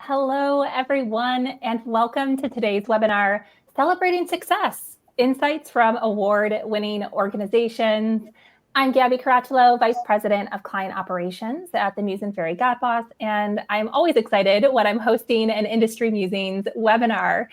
Hello, everyone, and welcome to today's webinar, Celebrating Success, Insights from Award-Winning Organizations. I'm Gabi Carachilo, Vice President of Client Operations at the Muse and Fairygodboss, and I'm always excited when I'm hosting an Industry Musings webinar.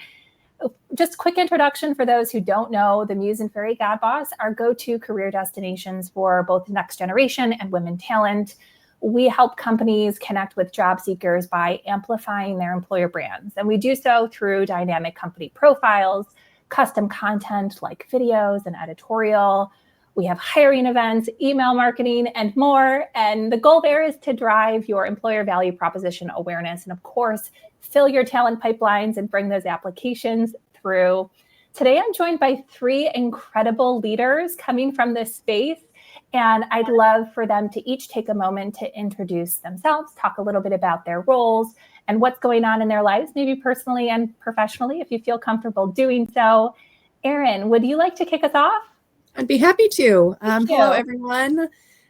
Just a quick introduction for those who don't know, the Muse and Fairygodboss are go-to career destinations for both next generation and women talent. We help companies connect with job seekers by amplifying their employer brands. And we do so through dynamic company profiles, custom content like videos and editorial. We have hiring events, email marketing, and more. And the goal there is to drive your employer value proposition awareness and, of course, fill your talent pipelines and bring those applications through. Today, I'm joined by three incredible leaders coming from this space. And I'd love for them to each take a moment to introduce themselves, talk a little bit about their roles and what's going on in their lives, maybe personally and professionally, if you feel comfortable doing so. Erin, would you like to kick us off? I'd be happy to. Hello, everyone.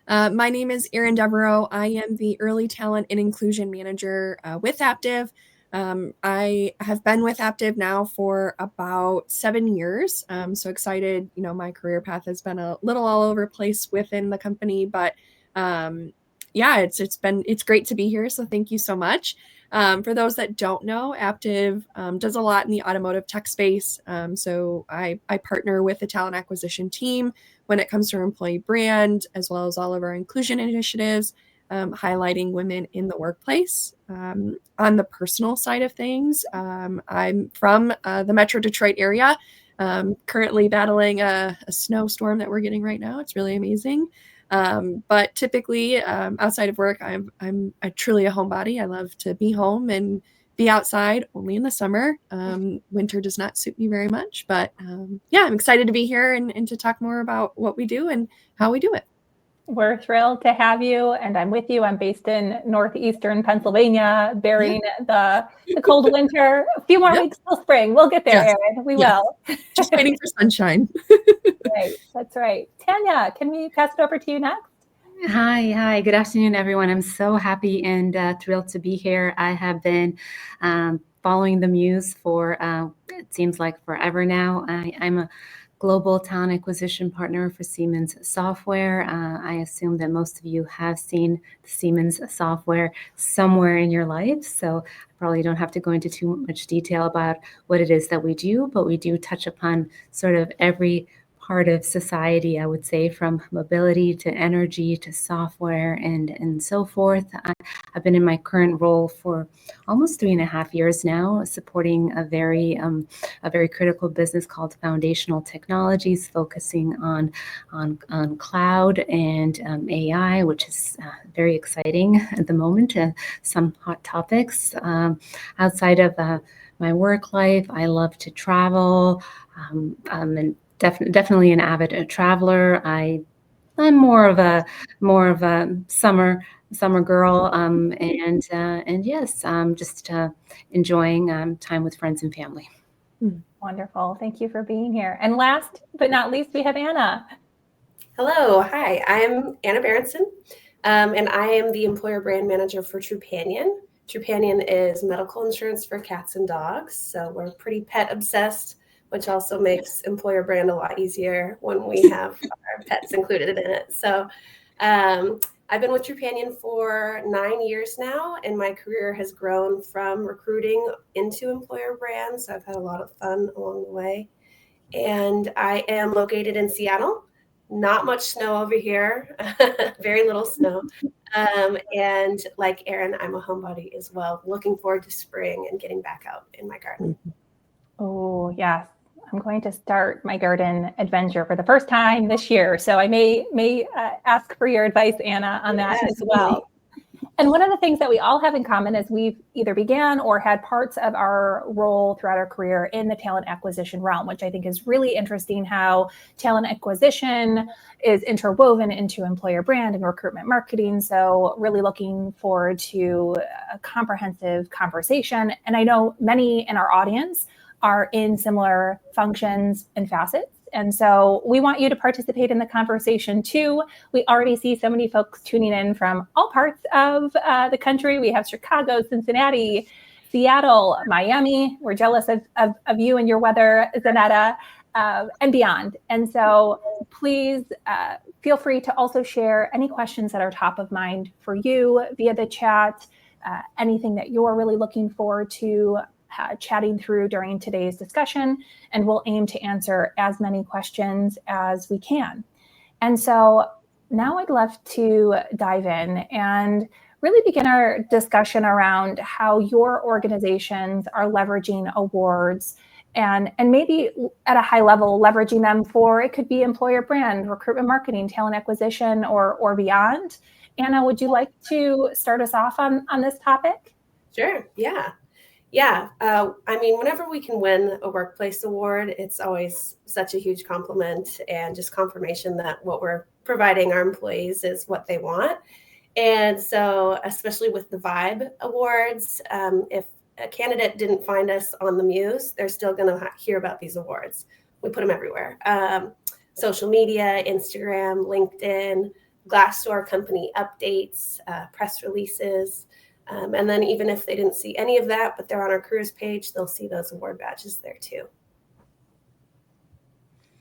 My name is Erin Devereaux. I am the Early Talent and Inclusion Manager with Aptiv. I have been with Aptiv now for about 7 years. So excited, my career path has been a little all over the place within the company, but yeah, it's great to be here. So thank you so much. For those that don't know, Aptiv does a lot in the automotive tech space. So I partner with the talent acquisition team when it comes to our employee brand, as well as all of our inclusion initiatives, highlighting women in the workplace. On the personal side of things, I'm from the Metro Detroit area, currently battling a snowstorm that we're getting right now. It's really amazing. But typically outside of work, I'm truly a homebody. I love to be home and be outside only in the summer. Winter does not suit me very much, but yeah, I'm excited to be here and to talk more about what we do and how we do it. We're thrilled to have you, and I'm with you. I'm based in northeastern Pennsylvania, bearing the cold winter. A few more weeks till spring. We'll get there, Erin. We will. Just waiting for sunshine. Right, that's right. Tanya, can we pass it over to you next? Hi. Good afternoon, everyone. I'm so happy and thrilled to be here. I have been following the Muse for, it seems like forever now. I'm a global talent acquisition partner for Siemens software. I assume that most of you have seen the Siemens software somewhere in your life, so I probably don't have to go into too much detail about what it is that we do, but we do touch upon sort of every part of society, I would say, from mobility to energy to software and so forth. I've been in my current role for almost 3.5 years now, supporting a very critical business called Foundational Technologies, focusing on cloud and AI, which is very exciting at the moment. Some hot topics. Outside of my work life, I love to travel. And definitely an avid traveler. I'm more of a summer girl, and yes, just enjoying time with friends and family. Wonderful. Thank you for being here. And last but not least, we have Anna. Hello. Hi. I'm Anna Berentson, and I am the employer brand manager for Trupanion. Trupanion is medical insurance for cats and dogs, so we're pretty pet obsessed, which also makes employer brand a lot easier when we have our pets included in it. So I've been with Trupanion for 9 years now, and my career has grown from recruiting into employer brand. So I've had a lot of fun along the way. And I am located in Seattle. Not much snow over here, very little snow. And like Erin, I'm a homebody as well. Looking forward to spring and getting back out in my garden. Oh, yes. I'm going to start my garden adventure for the first time this year. So I may ask for your advice, Anna, on that as well. And one of the things that we all have in common is we've either began or had parts of our role throughout our career in the talent acquisition realm, which I think is really interesting how talent acquisition is interwoven into employer brand and recruitment marketing. So really looking forward to a comprehensive conversation. And I know many in our audience are in similar functions and facets. And so we want you to participate in the conversation too. We already see so many folks tuning in from all parts of the country. We have Chicago, Cincinnati, Seattle, Miami. We're jealous of you and your weather, Zanetta, and beyond. And so please feel free to also share any questions that are top of mind for you via the chat, anything that you're really looking forward to chatting through during today's discussion, and we'll aim to answer as many questions as we can. And so now I'd love to dive in and really begin our discussion around how your organizations are leveraging awards and maybe at a high level, leveraging them for, it could be employer brand, recruitment marketing, talent acquisition, or beyond. Anna, would you like to start us off on this topic? Sure, yeah. I mean, whenever we can win a workplace award, it's always such a huge compliment and just confirmation that what we're providing our employees is what they want. And so, especially with the Vibe Awards, if a candidate didn't find us on the Muse, they're still going to hear about these awards. We put them everywhere. Social media, Instagram, LinkedIn, Glassdoor company updates, press releases. And then even if they didn't see any of that, but they're on our careers page, they'll see those award badges there too.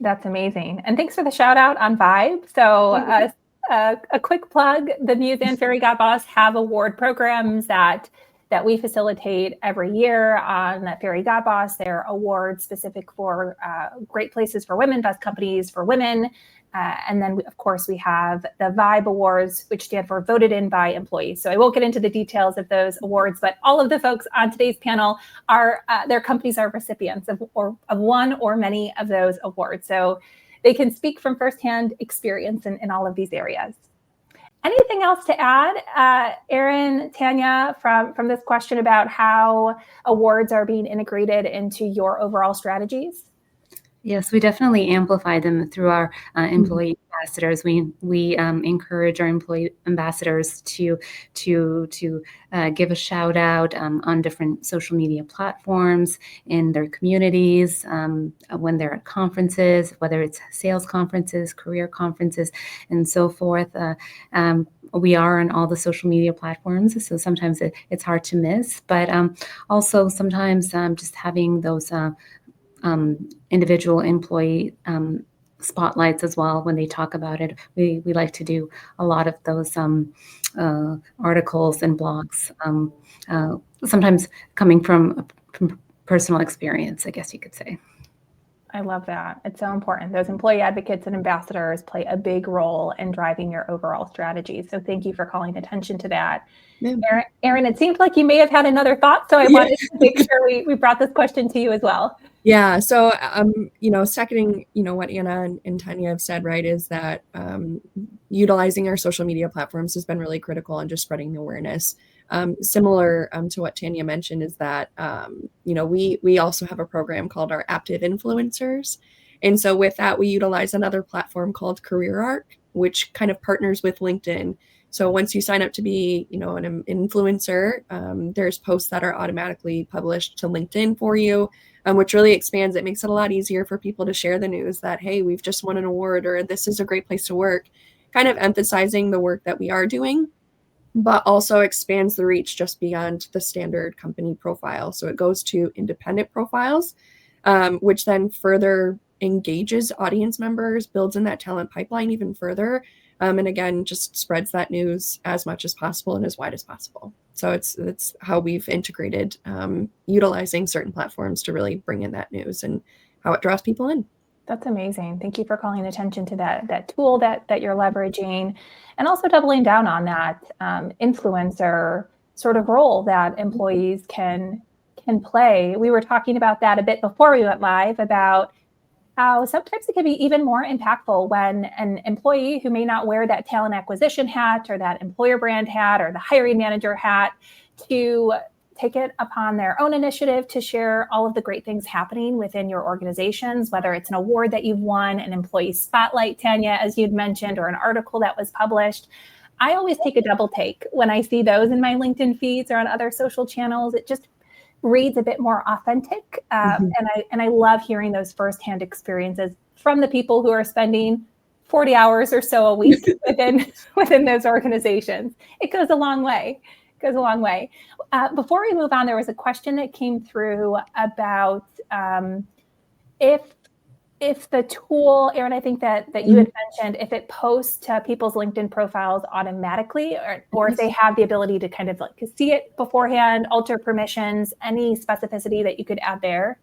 That's amazing. And thanks for the shout out on Vibe. So a quick plug, the Muse and Fairygodboss have award programs that we facilitate every year on Fairygodboss. They're awards specific for great places for women, best companies for women. And then, of course, we have the Vibe Awards, which stand for voted in by employees. So I won't get into the details of those awards, but all of the folks on today's panel are, their companies are recipients of one or many of those awards. So they can speak from firsthand experience in all of these areas. Anything else to add, Erin, Tanya, from this question about how awards are being integrated into your overall strategies? Yes, we definitely amplify them through our employee ambassadors. We encourage our employee ambassadors to give a shout out on different social media platforms in their communities, when they're at conferences, whether it's sales conferences, career conferences, and so forth. We are on all the social media platforms, so sometimes it's hard to miss, but also sometimes just having those individual employee spotlights as well when they talk about it. We like to do a lot of those articles and blogs, sometimes coming from personal experience, I guess you could say. I love that. It's so important. Those employee advocates and ambassadors play a big role in driving your overall strategy. So thank you for calling attention to that. Yeah. Erin, it seems like you may have had another thought, so I wanted to make sure we brought this question to you as well. Yeah. So, seconding, what Anna and Tanya have said, right, is that utilizing our social media platforms has been really critical in just spreading the awareness. Similar to what Tanya mentioned is that, we also have a program called our Aptiv Influencers. And so with that, we utilize another platform called Career Arc, which kind of partners with LinkedIn. So once you sign up to be, an influencer, there's posts that are automatically published to LinkedIn for you, which really expands. It makes it a lot easier for people to share the news that, hey, we've just won an award, or this is a great place to work, kind of emphasizing the work that we are doing, but also expands the reach just beyond the standard company profile. So it goes to independent profiles, which then further engages audience members, builds in that talent pipeline even further. And again, just spreads that news as much as possible and as wide as possible. So it's how we've integrated utilizing certain platforms to really bring in that news and how it draws people in. That's amazing. Thank you for calling attention to that tool that you're leveraging, and also doubling down on that influencer sort of role that employees can play. We were talking about that a bit before we went live about how sometimes it can be even more impactful when an employee who may not wear that talent acquisition hat or that employer brand hat or the hiring manager hat to take it upon their own initiative to share all of the great things happening within your organizations, whether it's an award that you've won, an employee spotlight, Tanya, as you'd mentioned, or an article that was published. I always take a double take when I see those in my LinkedIn feeds or on other social channels. It just reads a bit more authentic. And I love hearing those firsthand experiences from the people who are spending 40 hours or so a week within those organizations. It goes a long way. goes a long way. Before we move on, there was a question that came through about if the tool, Erin, I think that you had mentioned, if it posts to people's LinkedIn profiles automatically, or if they have the ability to kind of like see it beforehand, alter permissions, any specificity that you could add there?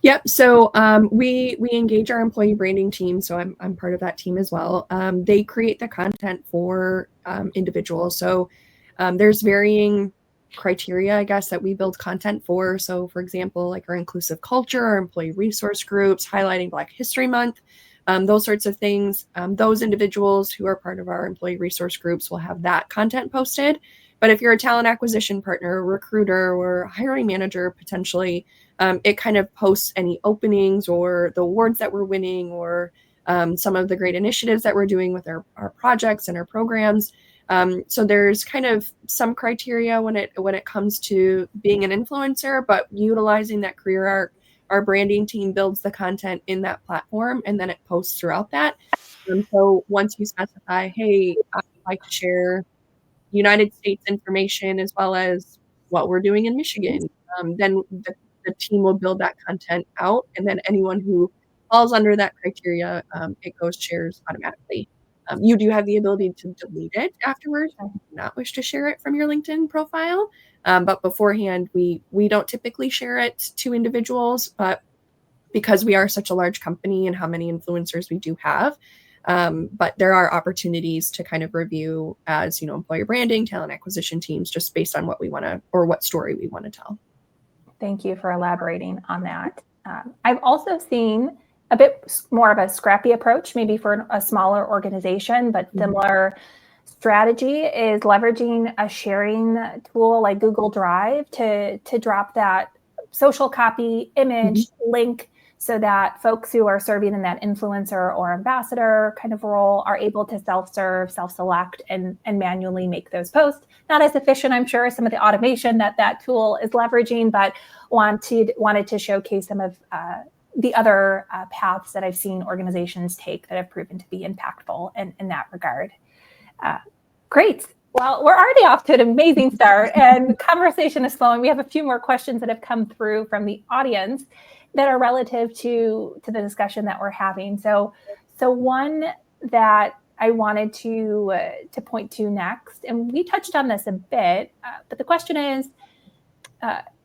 Yep. So we engage our employee branding team. So I'm part of that team as well. They create the content for individuals. So there's varying criteria, I guess, that we build content for. So for example, like our inclusive culture, our employee resource groups, highlighting Black History Month, those sorts of things. Those individuals who are part of our employee resource groups will have that content posted. But if you're a talent acquisition partner, recruiter, or hiring manager, potentially, it kind of posts any openings or the awards that we're winning, or some of the great initiatives that we're doing with our projects and our programs. So there's kind of some criteria when it comes to being an influencer, but utilizing that career arc, our branding team builds the content in that platform, and then it posts throughout that. So once you specify, hey, I'd like to share United States information as well as what we're doing in Michigan, then the team will build that content out, and then anyone who falls under that criteria, it goes shares automatically. You do have the ability to delete it afterwards if you do not wish to share it from your LinkedIn profile. But beforehand, we don't typically share it to individuals, but because we are such a large company and how many influencers we do have, but there are opportunities to kind of review as, employer branding, talent acquisition teams, just based on what we want to, or what story we want to tell. Thank you for elaborating on that. I've also seen a bit more of a scrappy approach, maybe for a smaller organization, but similar strategy is leveraging a sharing tool like Google Drive to drop that social copy image link, so that folks who are serving in that influencer or ambassador kind of role are able to self-serve, self-select, and manually make those posts. Not as efficient, I'm sure, as some of the automation that tool is leveraging, but wanted to showcase some of the other paths that I've seen organizations take that have proven to be impactful in that regard. Great. Well, we're already off to an amazing start, and the conversation is flowing. We have a few more questions that have come through from the audience that are relative to the discussion that we're having. So one that I wanted to point to next, and we touched on this a bit, but the question is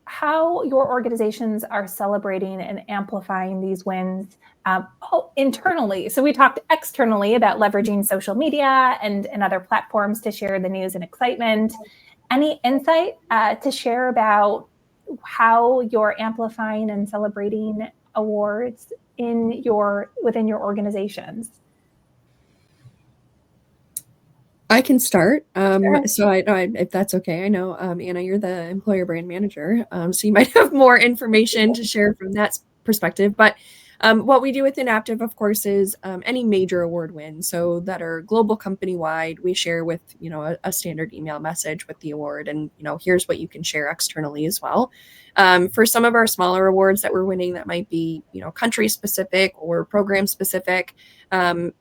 how your organizations are celebrating and amplifying these wins internally. So we talked externally about leveraging social media and other platforms to share the news and excitement. Any insight to share about how you're amplifying and celebrating awards within your organizations? I can start. Sure. So I if that's okay. I know, Anna, you're the employer brand manager, so you might have more information to share from that perspective. But what we do within Aptiv, of course, is any major award win, so that are global company wide, we share with a standard email message with the award, and here's what you can share externally as well. For some of our smaller awards that we're winning, that might be country specific or program specific,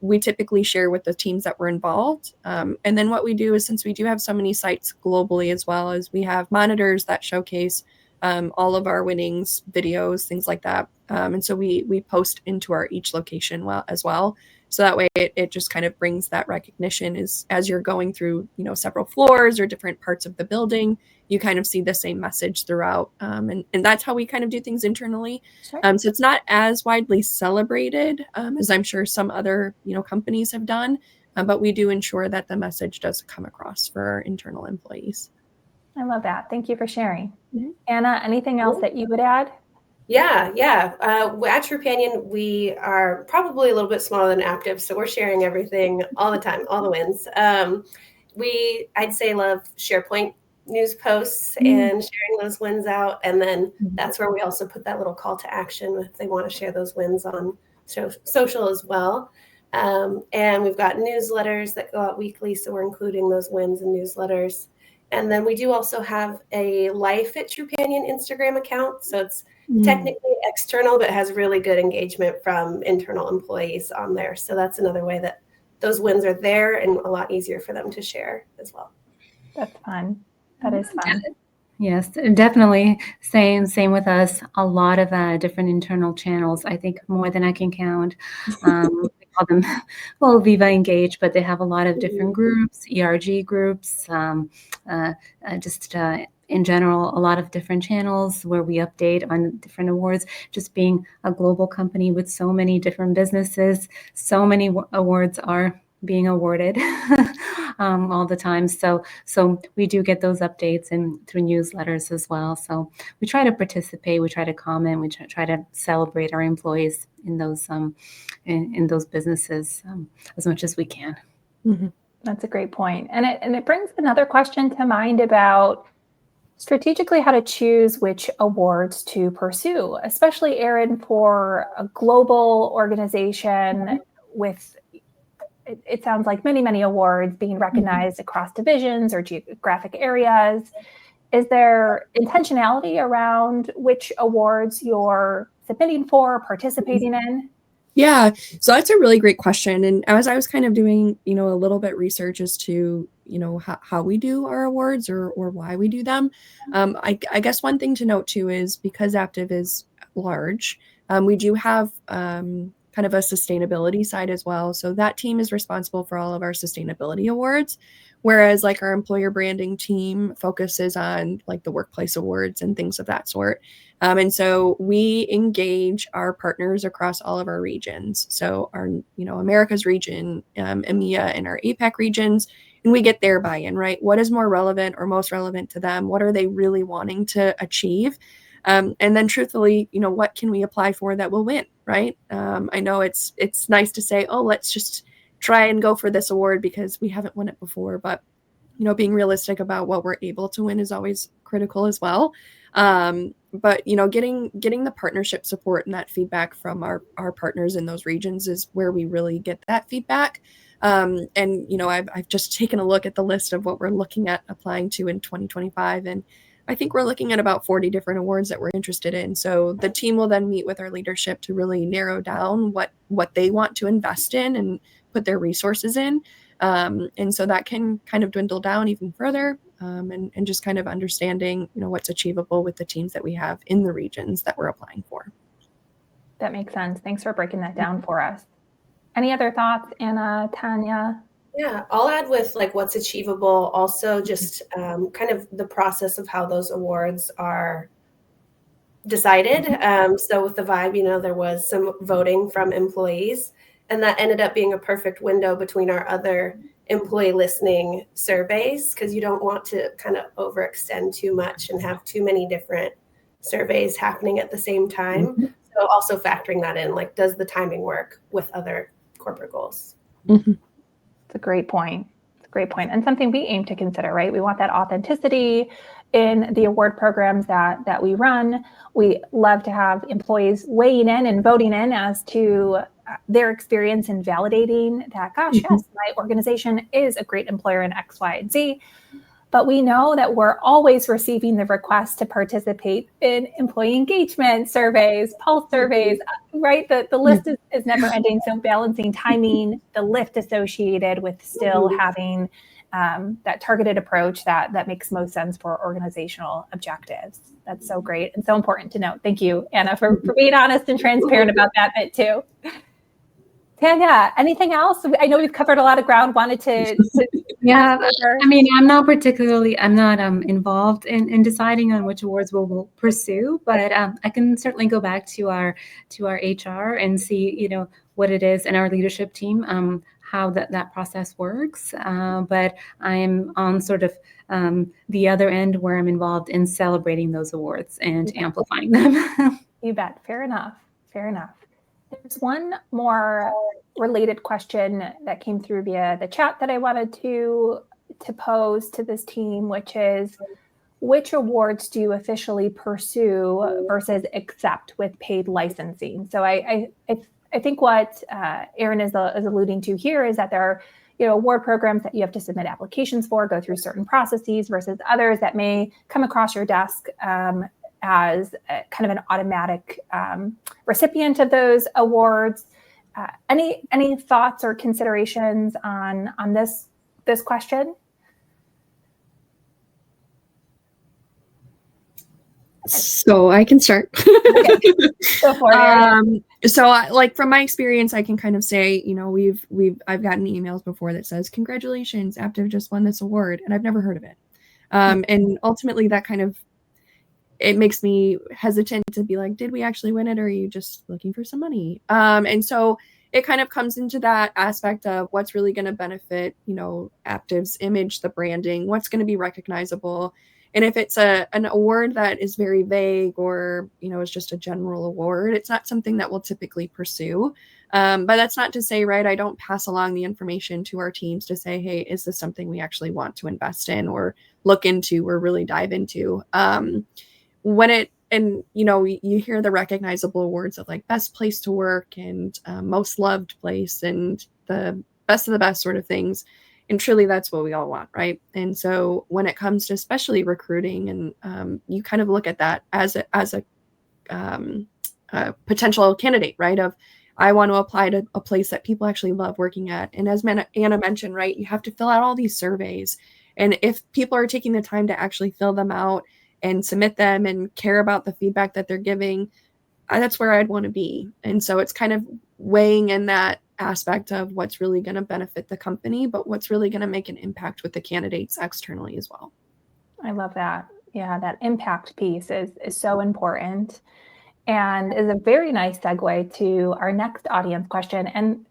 we typically share with the teams that were involved. And then what we do is, since we do have so many sites globally, as well as we have monitors that showcase all of our winnings, videos, things like that. And so we post into our each location as well. So that way it just kind of brings that recognition as you're going through, several floors or different parts of the building, you kind of see the same message throughout. And that's how we kind of do things internally. Sure. So it's not as widely celebrated as I'm sure some other, companies have done, but we do ensure that the message does come across for our internal employees. I love that. Thank you for sharing. Anna, anything else that you would add? Yeah. At Trupanion, we are probably a little bit smaller than Aptiv, so we're sharing everything all the time, all the wins. I'd say love SharePoint news posts and sharing those wins out, and then that's where we also put that little call to action if they want to share those wins on social as well. And we've got newsletters that go out weekly, so we're including those wins in newsletters. And then we do also have a Life at Trupanion Instagram account. So it's technically external, but has really good engagement from internal employees on there. So that's another way that those wins are there and a lot easier for them to share as well. That's fun. That is fun. Yes, definitely. Same with us. A lot of different internal channels. I think more than I can count. We call them, well, Viva Engage, but they have a lot of different groups, ERG groups, just in general, a lot of different channels where we update on different awards. Just being a global company with so many different businesses, so many awards are being awarded all the time. So we do get those updates and through newsletters as well. So we try to participate, we try to comment, we try to celebrate our employees in those in those businesses as much as we can. Mm-hmm. That's a great point. And it brings another question to mind about strategically how to choose which awards to pursue, especially, Erin, for a global organization with, it sounds like many awards being recognized across divisions or geographic areas. Is there intentionality around which awards you're submitting for, participating in? Yeah, so that's a really great question. And as I was kind of doing, a little bit research as to, how we do our awards or why we do them, I guess one thing to note too is because Aptiv is large, we do have kind of a sustainability side as well. So that team is responsible for all of our sustainability awards, whereas like our employer branding team focuses on like the workplace awards and things of that sort. And so we engage our partners across all of our regions. So our, America's region, EMEA, and our APAC regions, and we get their buy-in, right? What is more relevant or most relevant to them? What are they really wanting to achieve? And then truthfully, what can we apply for that will win, right? I know it's nice to say, oh, let's just try and go for this award because we haven't won it before, but being realistic about what we're able to win is always critical as well. But getting the partnership support and that feedback from our partners in those regions is where we really get that feedback. And I've just taken a look at the list of what we're looking at applying to in 2025, and I think we're looking at about 40 different awards that we're interested in. So the team will then meet with our leadership to really narrow down what they want to invest in and put their resources in. And so that can kind of dwindle down even further, and just kind of understanding, what's achievable with the teams that we have in the regions that we're applying for. That makes sense. Thanks for breaking that down for us. Any other thoughts, Anna, Tanya? Yeah, I'll add with like what's achievable, also just kind of the process of how those awards are decided. So with the Vibe, there was some voting from employees, and that ended up being a perfect window between our other employee listening surveys, because you don't want to kind of overextend too much and have too many different surveys happening at the same time. Mm-hmm. So also factoring that in, like, does the timing work with other corporate goals? Mm-hmm. It's a great point. And something we aim to consider, right? We want that authenticity in the award programs that we run. We love to have employees weighing in and voting in as to their experience in validating that, gosh, yes, my organization is a great employer in X, Y, and Z. But we know that we're always receiving the request to participate in employee engagement surveys, pulse surveys, right? The list is never ending. So balancing timing, the lift associated with still having that targeted approach that makes most sense for organizational objectives. That's so great and so important to note. Thank you, Anna, for being honest and transparent about that bit too. Tanya, anything else? I know we've covered a lot of ground. Wanted to yeah. I mean, I'm not involved in deciding on which awards we'll pursue, but I can certainly go back to our HR and see what it is, and our leadership team, how that process works. But I'm on sort of the other end where I'm involved in celebrating those awards and amplifying them. You bet. Fair enough. There's one more related question that came through via the chat that I wanted to pose to this team, which is, which awards do you officially pursue versus accept with paid licensing? So I think what Erin is alluding to here is that there are award programs that you have to submit applications for, go through certain processes, versus others that may come across your desk as kind of an automatic recipient of those awards. Any thoughts or considerations on this question? So I can start. Okay. Go for it. So like from my experience, I can kind of say, I've gotten emails before that says, congratulations, Aptiv just won this award, and I've never heard of it. And ultimately that kind of, it makes me hesitant to be like, did we actually win it? Or are you just looking for some money? And so it kind of comes into that aspect of what's really going to benefit, Aptiv's image, the branding, what's going to be recognizable. And if it's an award that is very vague or, is just a general award, it's not something that we'll typically pursue. But that's not to say, right, I don't pass along the information to our teams to say, hey, is this something we actually want to invest in or look into or really dive into? You hear the recognizable awards of like best place to work and most loved place and the best of the best sort of things. And truly that's what we all want, right? And so when it comes to especially recruiting, and you kind of look at that as a potential candidate, right? Of I want to apply to a place that people actually love working at. And as Anna mentioned, right, you have to fill out all these surveys. And if people are taking the time to actually fill them out and submit them and care about the feedback that they're giving, that's where I'd want to be. And so it's kind of weighing in that aspect of what's really going to benefit the company, but what's really going to make an impact with the candidates externally as well. I love that. Yeah, that impact piece is so important and is a very nice segue to our next audience question. And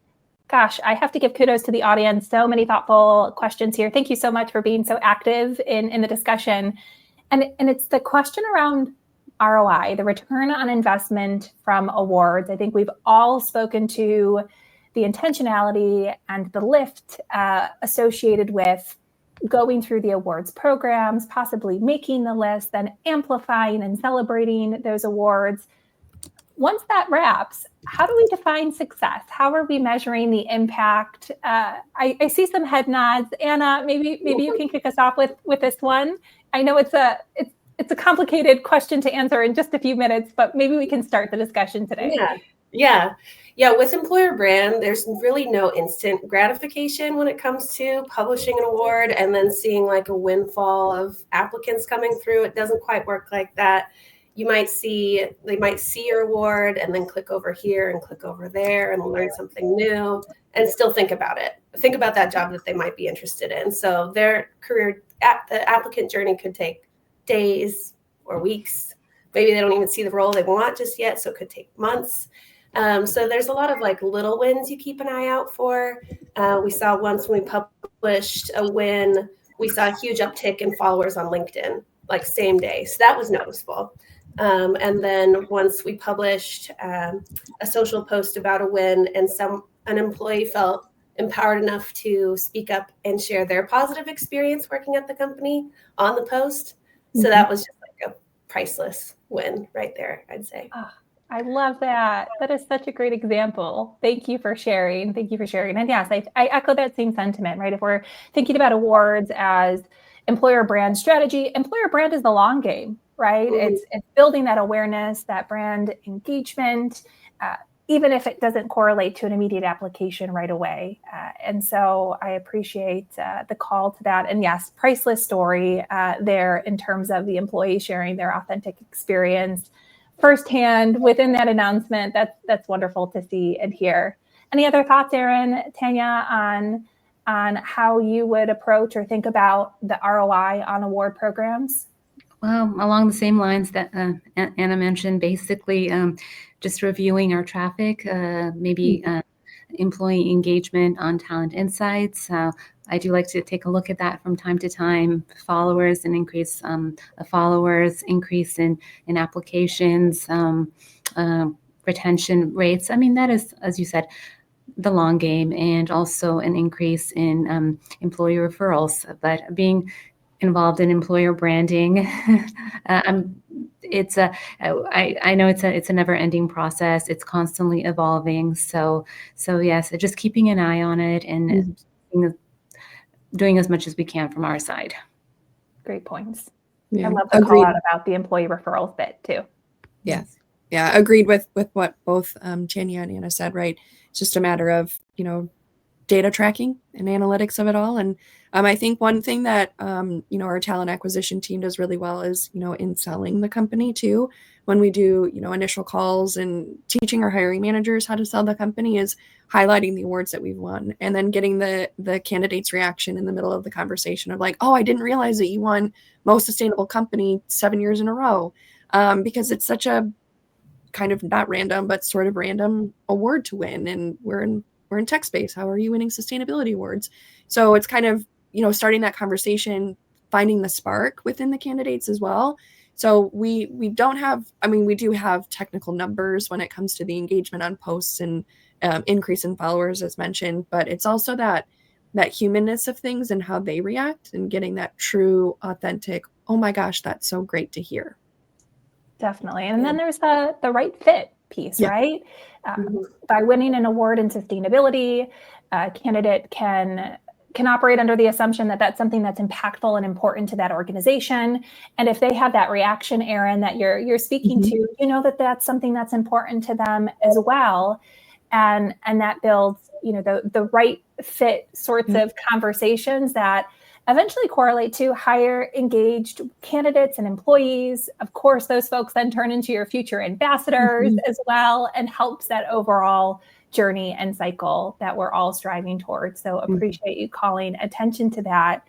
gosh, I have to give kudos to the audience. So many thoughtful questions here. Thank you so much for being so active in the discussion. And it's the question around ROI, the return on investment from awards. I think we've all spoken to the intentionality and the lift associated with going through the awards programs, possibly making the list, then amplifying and celebrating those awards. Once that wraps, how do we define success? How are we measuring the impact? I see some head nods. Anna, maybe you can kick us off with this one. I know it's a complicated question to answer in just a few minutes, but maybe we can start the discussion today. Yeah. With employer brand, there's really no instant gratification when it comes to publishing an award and then seeing like a windfall of applicants coming through. It doesn't quite work like that. They might see your award and then click over here and click over there and learn something new and still think about it. Think about that job that they might be interested in. So their career, the applicant journey could take days or weeks. Maybe they don't even see the role they want just yet, so it could take months. So there's a lot of like little wins you keep an eye out for. We saw once when we published a win, we saw a huge uptick in followers on LinkedIn, like same day. So that was noticeable. And then once we published a social post about a win and an employee felt empowered enough to speak up and share their positive experience working at the company on the post. So that was just like a priceless win right there, I'd say. Oh, I love that. That is such a great example. Thank you for sharing. And yes, I echo that same sentiment, right? If we're thinking about awards as employer brand strategy, employer brand is the long game, right? Mm-hmm. It's building that awareness, that brand engagement, even if it doesn't correlate to an immediate application right away. And so I appreciate the call to that. And yes, priceless story there in terms of the employee sharing their authentic experience firsthand within that announcement. That's wonderful to see and hear. Any other thoughts, Erin, Tanya, on how you would approach or think about the ROI on award programs? Well, along the same lines that Anna mentioned, basically just reviewing our traffic, maybe employee engagement on Talent Insights. I do like to take a look at that from time to time. Followers, an increase followers, increase in applications, retention rates. I mean, that is, as you said, the long game, and also an increase in employee referrals. But being involved in employer branding, I know it's a never-ending process. It's constantly evolving. So yes, just keeping an eye on it and doing as much as we can from our side. Great points. Yeah. I love the call out about the employee referrals bit too. Yeah. Agreed with what both Tanya and Anna said. Right. It's just a matter of data tracking and analytics of it all. And I think one thing that, our talent acquisition team does really well is, in selling the company too. When we do, initial calls and teaching our hiring managers how to sell the company is highlighting the awards that we've won and then getting the candidate's reaction in the middle of the conversation of like, oh, I didn't realize that you won most sustainable company 7 years in a row. Because it's such a kind of not random, but sort of random award to win. And we're in tech space. How are you winning sustainability awards? So it's kind of, starting that conversation, finding the spark within the candidates as well. So we don't have, we do have technical numbers when it comes to the engagement on posts and increase in followers as mentioned, but it's also that humanness of things and how they react and getting that true, authentic, oh my gosh, that's so great to hear. Definitely. And then there's the right fit piece, right? By winning an award in sustainability, a candidate can operate under the assumption that that's something that's impactful and important to that organization. And if they have that reaction, Erin, that you're speaking to, that that's something that's important to them as well. And that builds, the right fit sorts of conversations that eventually correlate to higher engaged candidates and employees. Of course, those folks then turn into your future ambassadors as well and helps that overall journey and cycle that we're all striving towards. So appreciate you calling attention to that.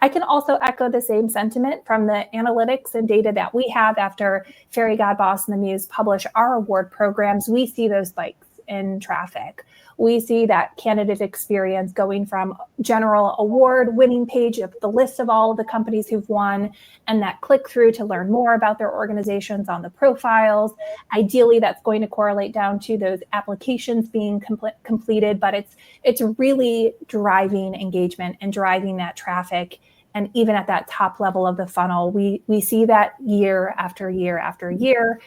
I can also echo the same sentiment from the analytics and data that we have after Fairygodboss and the Muse publish our award programs. We see those spikes in traffic. We see that candidate experience going from general award winning page of the list of all of the companies who've won and that click through to learn more about their organizations on the profiles. Ideally, that's going to correlate down to those applications being completed, but it's really driving engagement and driving that traffic. And even at that top level of the funnel, we see that year after year after year.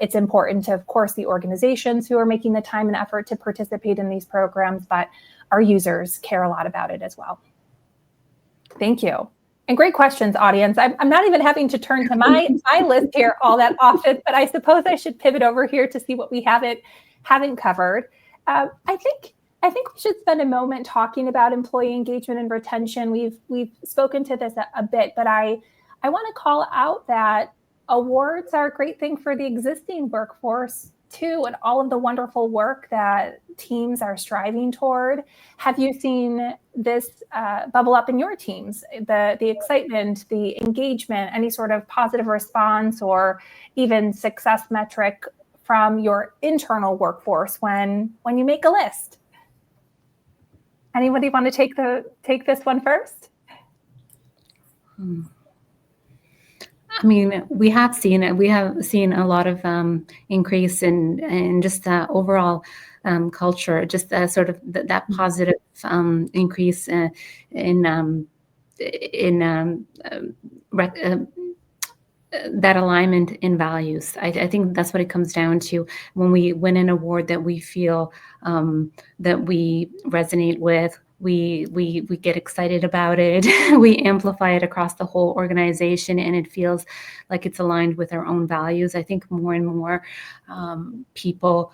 It's important to, of course, the organizations who are making the time and effort to participate in these programs, but our users care a lot about it as well. Thank you. And great questions, audience. I'm not even having to turn to my list here all that often, but I suppose I should pivot over here to see what we haven't covered. I think we should spend a moment talking about employee engagement and retention. We've spoken to this a bit, but I want to call out that awards are a great thing for the existing workforce too, and all of the wonderful work that teams are striving toward. Have you seen this bubble up in your teams? The excitement, the engagement, any sort of positive response or even success metric from your internal workforce when you make a list? Anybody want to take this one first? We have seen it. We have seen a lot of increase in just overall culture, just sort of that positive increase in that alignment in values. I think that's what it comes down to when we win an award that we feel that we resonate with. We get excited about it. We amplify it across the whole organization, and it feels like it's aligned with our own values. I think more and more people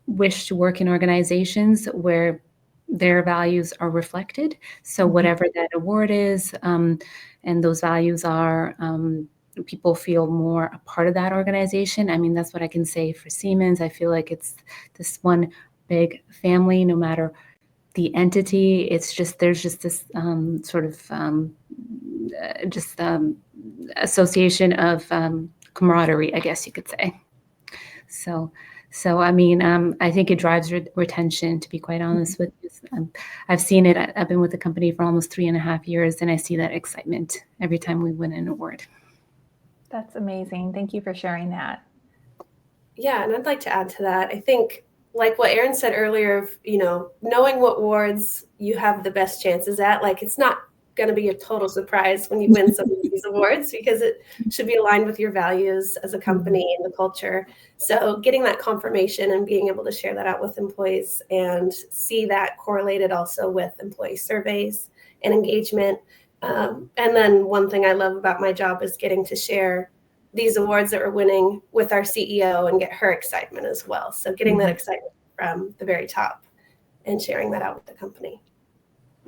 wish to work in organizations where their values are reflected. So whatever that award is, and those values are, people feel more a part of that organization. That's what I can say for Siemens. I feel like it's this one big family, no matter the entity. It's just, there's just this sort of association of camaraderie, I guess you could say. So I think it drives retention, to be quite honest with you. I've seen it. I've been with the company for almost 3.5 years, and I see that excitement every time we win an award. That's amazing. Thank you for sharing that. Yeah, and I'd like to add to that. I think, like what Erin said earlier, of, knowing what awards you have the best chances at, like it's not going to be a total surprise when you win some of these awards, because it should be aligned with your values as a company and the culture. So getting that confirmation and being able to share that out with employees and see that correlated also with employee surveys and engagement. And then one thing I love about my job is getting to share these awards that we're winning with our CEO and get her excitement as well. So getting that excitement from the very top and sharing that out with the company.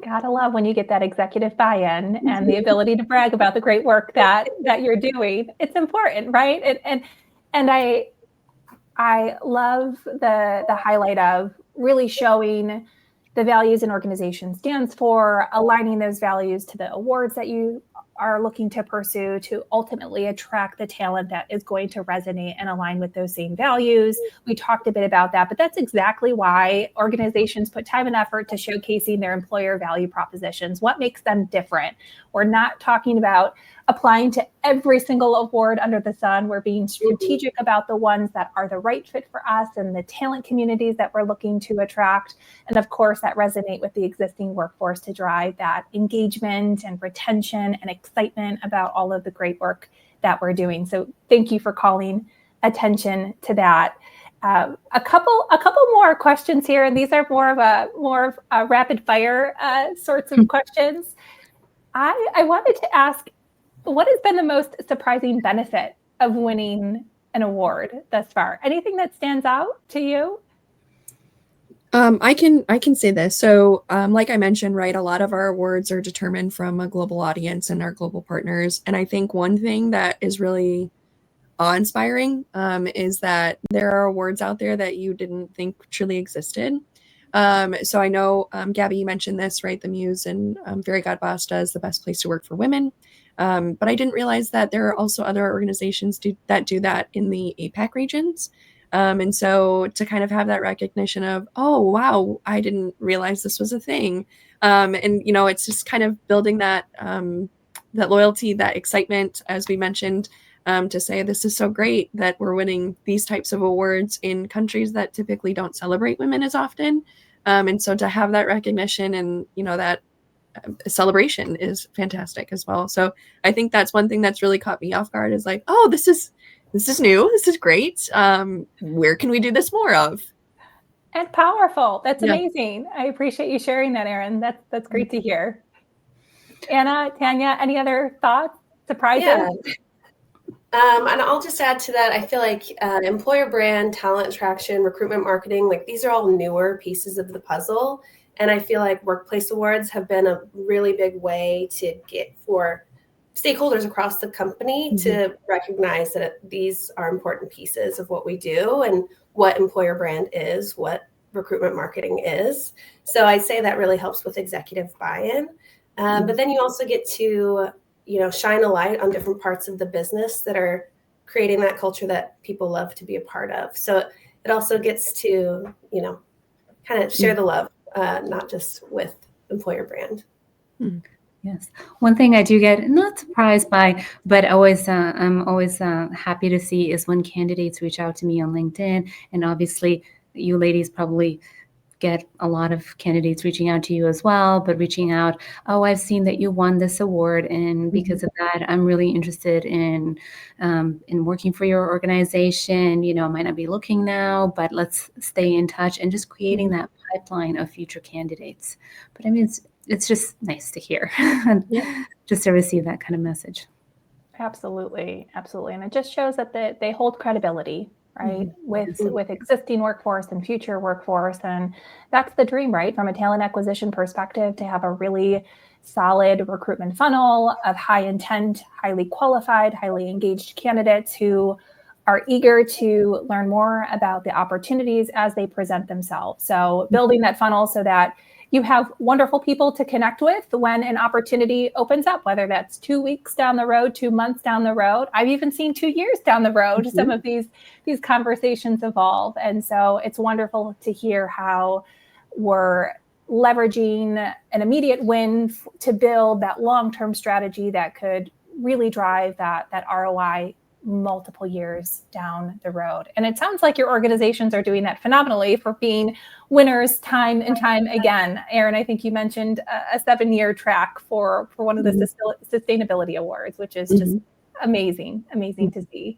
Gotta love when you get that executive buy-in and the ability to brag about the great work that you're doing. It's important, right? And I love the highlight of really showing the values an organization stands for, aligning those values to the awards that you are looking to pursue to ultimately attract the talent that is going to resonate and align with those same values. We talked a bit about that, but that's exactly why organizations put time and effort to showcasing their employer value propositions. What makes them different? We're not talking about applying to every single award under the sun. We're being strategic about the ones that are the right fit for us and the talent communities that we're looking to attract. And of course, that resonate with the existing workforce to drive that engagement and retention and excitement about all of the great work that we're doing. So thank you for calling attention to that. A couple more questions here, and these are more of a rapid fire sorts of questions. I wanted to ask, what has been the most surprising benefit of winning an award thus far? Anything that stands out to you? I can say this. So, like I mentioned, right, a lot of our awards are determined from a global audience and our global partners. And I think one thing that is really awe-inspiring is that there are awards out there that you didn't think truly existed. So I know, Gabi, you mentioned this, right? The Muse and Fairygodboss does the best place to work for women. But I didn't realize that there are also other organizations that do that in the APAC regions. And so to kind of have that recognition of, oh, wow, I didn't realize this was a thing. And, it's just kind of building that loyalty, that excitement, as we mentioned, to say this is so great that we're winning these types of awards in countries that typically don't celebrate women as often. And so to have that recognition and, that celebration is fantastic as well. So I think that's one thing that's really caught me off guard is like, oh, this is new. This is great. Where can we do this more of? And powerful. That's amazing. I appreciate you sharing that, Erin. That's great to hear. Anna, Tanya, any other thoughts, surprises? Yeah. And I'll just add to that. I feel like employer brand, talent attraction, recruitment marketing, like these are all newer pieces of the puzzle. And I feel like workplace awards have been a really big way to get for stakeholders across the company to recognize that these are important pieces of what we do and what employer brand is, what recruitment marketing is. So I'd say that really helps with executive buy-in. But then you also get to, shine a light on different parts of the business that are creating that culture that people love to be a part of. So it also gets to, kind of share the love. Not just with employer brand. Yes. One thing I do get not surprised by, but I'm always happy to see is when candidates reach out to me on LinkedIn. And obviously you ladies probably get a lot of candidates reaching out to you as well, but reaching out, oh, I've seen that you won this award. And because of that, I'm really interested in working for your organization. I might not be looking now, but let's stay in touch and just creating that pipeline of future candidates. But I mean, it's just nice to hear just to receive that kind of message. Absolutely. And it just shows that they hold credibility, right? With existing workforce and future workforce. And that's the dream, right? From a talent acquisition perspective, to have a really solid recruitment funnel of high intent, highly qualified, highly engaged candidates who are eager to learn more about the opportunities as they present themselves. So building that funnel so that you have wonderful people to connect with when an opportunity opens up, whether that's 2 weeks down the road, 2 months down the road. I've even seen 2 years down the road, some of these conversations evolve. And so it's wonderful to hear how we're leveraging an immediate win to build that long-term strategy that could really drive that ROI multiple years down the road. And it sounds like your organizations are doing that phenomenally for being winners time and time again. Erin, I think you mentioned a 7-year track for one of the sustainability awards, which is just amazing to see.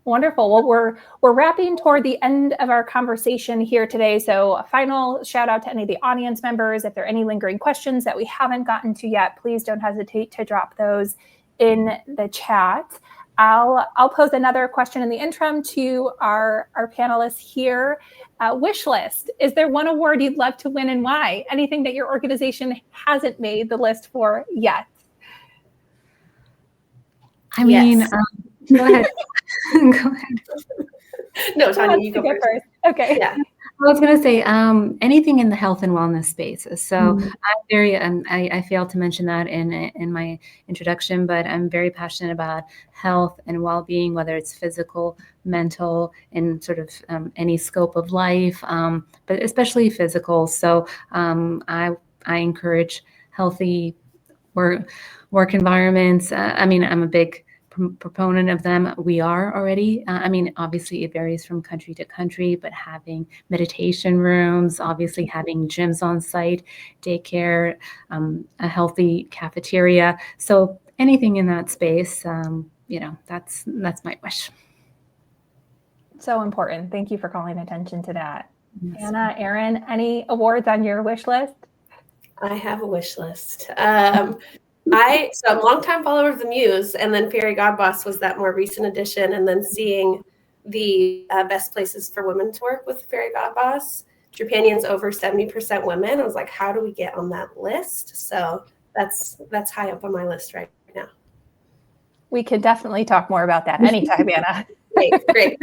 Wonderful. Well, we're wrapping toward the end of our conversation here today. So a final shout out to any of the audience members. If there are any lingering questions that we haven't gotten to yet, please don't hesitate to drop those in the chat. I'll pose another question in the interim to our panelists here. Wish list. Is there one award you'd love to win and why? Anything that your organization hasn't made the list for yet? I mean, go ahead. Go ahead. No, Tanya, you go first. Okay. Yeah. I was going to say anything in the health and wellness space. So I'm very, I failed to mention that in my introduction, but I'm very passionate about health and well-being, whether it's physical, mental, and sort of any scope of life, but especially physical. So I encourage healthy work environments. I mean, I'm a big proponent of them. We are already. I mean, obviously it varies from country to country, but having meditation rooms, obviously having gyms on site, daycare, a healthy cafeteria. So anything in that space, that's my wish. So important. Thank you for calling attention to that. Yes. Anna, Erin, any awards on your wish list? I have a wish list. So I'm a longtime follower of the Muse, and then Fairygodboss was that more recent addition. And then seeing the best places for women to work with Fairygodboss, Trupanion's over 70% women. I was like, how do we get on that list? So that's high up on my list right now. We could definitely talk more about that anytime, Anna. Great.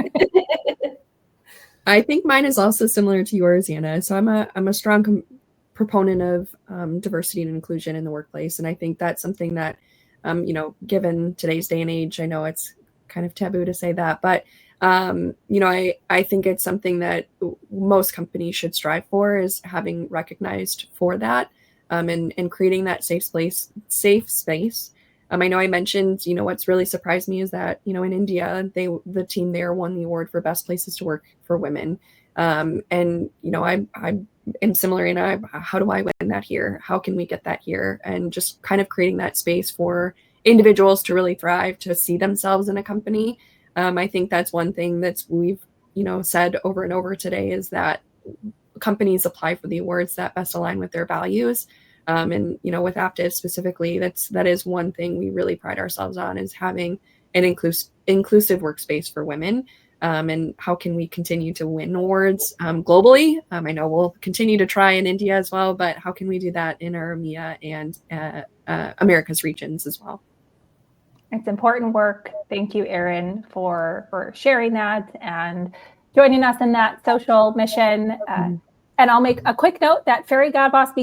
I think mine is also similar to yours, Anna. So I'm a strong proponent of diversity and inclusion in the workplace. And I think that's something that, given today's day and age, I know it's kind of taboo to say that, but, I think it's something that most companies should strive for, is having recognized for that, and creating that safe space. I know I mentioned, what's really surprised me is that, in India, the team there won the award for best places to work for women. And, I'm similar, and how do I win that here? How can we get that here? And just kind of creating that space for individuals to really thrive, to see themselves in a company. I think that's one thing we've said over and over today, is that companies apply for the awards that best align with their values. And with Aptiv specifically, that is one thing we really pride ourselves on, is having an inclusive workspace for women. And how can we continue to win awards globally? I know we'll continue to try in India as well, but how can we do that in our EMEA and Americas regions as well? It's important work. Thank you, Erin, for sharing that and joining us in that social mission. And I'll make a quick note that Fairygodboss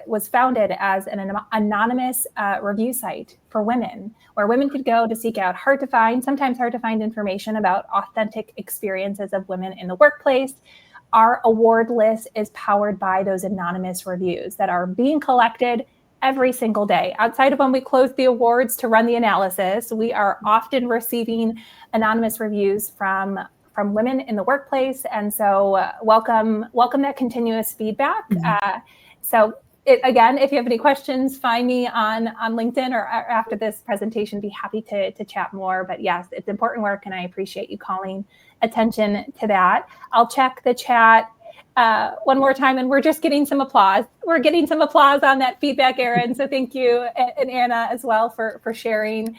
was founded as an anonymous review site for women, where women could go to seek out sometimes hard to find information about authentic experiences of women in the workplace. Our award list is powered by those anonymous reviews that are being collected every single day. Outside of when we close the awards to run the analysis, we are often receiving anonymous reviews from women in the workplace. And so welcome that continuous feedback. Again, if you have any questions, find me on LinkedIn or after this presentation, be happy to chat more. But yes, it's important work, and I appreciate you calling attention to that. I'll check the chat one more time, and we're just getting some applause. We're getting some applause on that feedback, Erin. So thank you, and Anna as well for sharing.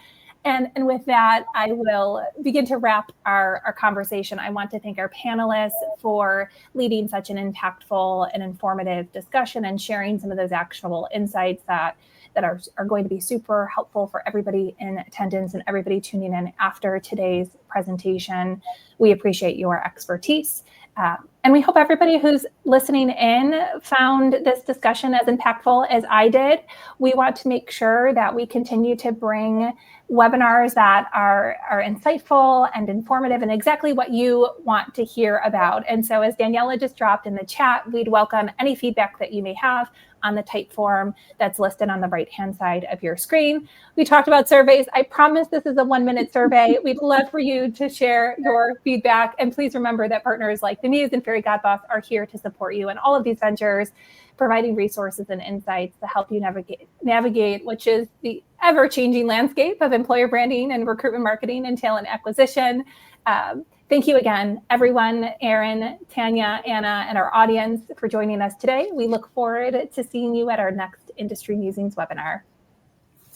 And with that, I will begin to wrap our conversation. I want to thank our panelists for leading such an impactful and informative discussion and sharing some of those actionable insights that are going to be super helpful for everybody in attendance and everybody tuning in after today's presentation. We appreciate your expertise. And we hope everybody who's listening in found this discussion as impactful as I did. We want to make sure that we continue to bring webinars that are insightful and informative and exactly what you want to hear about. And so as Daniela just dropped in the chat, we'd welcome any feedback that you may have on the type form that's listed on the right-hand side of your screen. We talked about surveys. I promise this is a 1-minute survey. We'd love for you to share your feedback. And please remember that partners like the Muse and Fairygodboss are here to support you in all of these ventures, providing resources and insights to help you navigate, which is the ever-changing landscape of employer branding and recruitment marketing and talent acquisition. Thank you again, everyone, Erin, Tanya, Anna, and our audience for joining us today. We look forward to seeing you at our next Industry Musings webinar.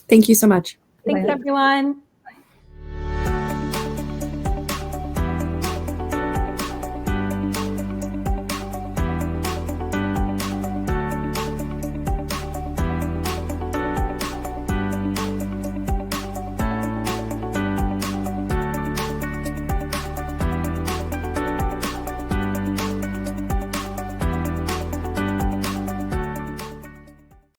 Thank you so much. Thanks, everyone.